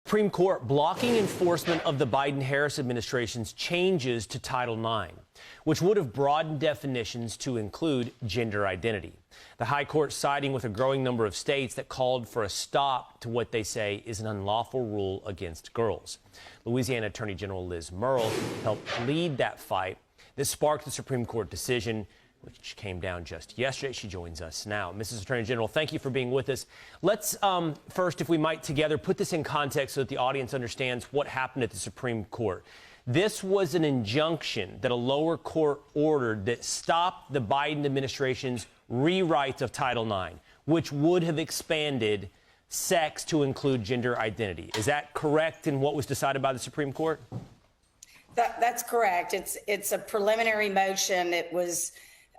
Supreme Court blocking enforcement of the Biden-Harris administration's changes to Title IX, which would have broadened definitions to include gender identity. The High Court siding with a growing number of states that called for a stop to what they say is an unlawful rule against girls. Louisiana Attorney General Liz Murrill helped lead that fight that sparked the Supreme Court decision, which came down just yesterday. She joins us now. Mrs. Attorney General, thank you for being with us. Let's first, if we might together, put this in context so that the audience understands what happened at the Supreme Court. This was an injunction that a lower court ordered that stopped the Biden administration's rewrite of Title IX, which would have expanded sex to include gender identity. Is that correct in what was decided by the Supreme Court? That's correct. It's a preliminary motion. It was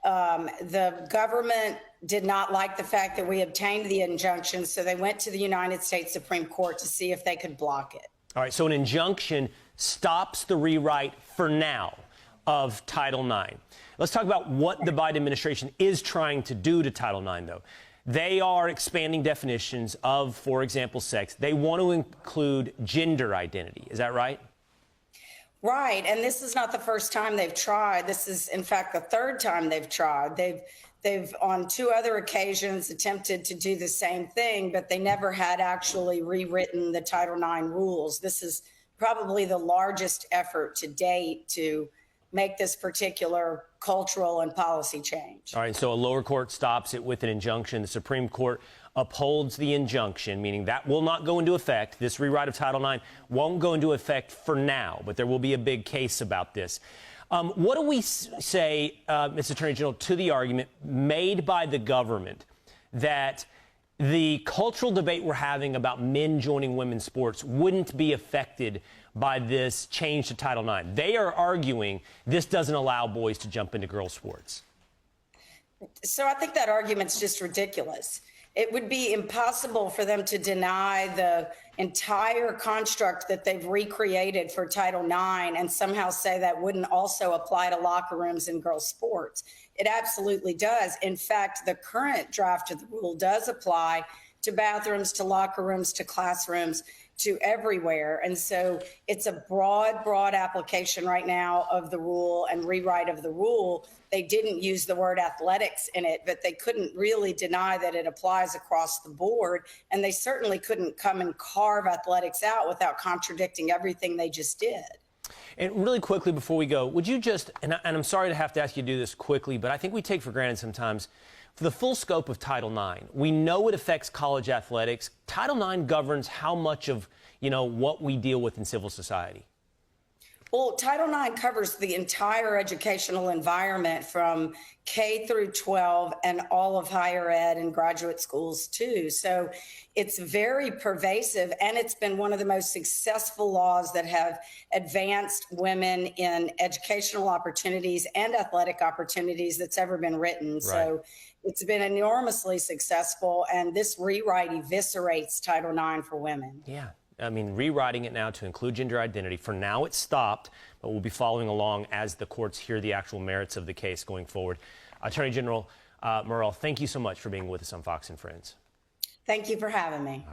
the government did not like the fact that we obtained the injunction, so they went to the United States Supreme Court to see if they could block it. All right, so an injunction stops the rewrite for now of Title IX. Let's talk about what the Biden administration is trying to do to Title IX, though. They are expanding definitions of, for example, sex. They want to include gender identity. Is that right? Right, and this is not the first time they've tried. This is, in fact, the third time they've tried. They've on two other occasions attempted to do the same thing, but they never had actually rewritten the Title IX rules. This is probably the largest effort to date to make this particular cultural and policy change. All right, so a lower court stops it with an injunction. The Supreme Court upholds the injunction, meaning that will not go into effect. This rewrite of Title IX won't go into effect for now, but there will be a big case about this. What do we say, Mr. Attorney General, to the argument made by the government that the cultural debate we're having about men joining women's sports wouldn't be affected by this change to Title IX? They are arguing this doesn't allow boys to jump into girls' sports. So I think that argument's just ridiculous. It would be impossible for them to deny the entire construct that they've recreated for Title IX and somehow say that wouldn't also apply to locker rooms and girls' sports. It absolutely does. In fact, the current draft of the rule does apply to bathrooms, to locker rooms, to classrooms, to everywhere. And so it's a broad application right now of the rule and rewrite of the rule. They didn't use the word athletics in it, but they couldn't really deny that it applies across the board. And they certainly couldn't come and carve athletics out without contradicting everything they just did. And really quickly before we go, would you just, and I'm sorry to have to ask you to do this quickly, but I think we take for granted sometimes, for the full scope of Title IX, we know it affects college athletics. Title IX governs how much of, what we deal with in civil society. Well, Title IX covers the entire educational environment from K through 12 and all of higher ed and graduate schools, too. So it's very pervasive, and it's been one of the most successful laws that have advanced women in educational opportunities and athletic opportunities that's ever been written. Right. So it's been enormously successful, and this rewrite eviscerates Title IX for women. Yeah. I mean, rewriting it now to include gender identity. For now, it's stopped, but we'll be following along as the courts hear the actual merits of the case going forward. Attorney General Murrill, thank you so much for being with us on Fox & Friends. Thank you for having me.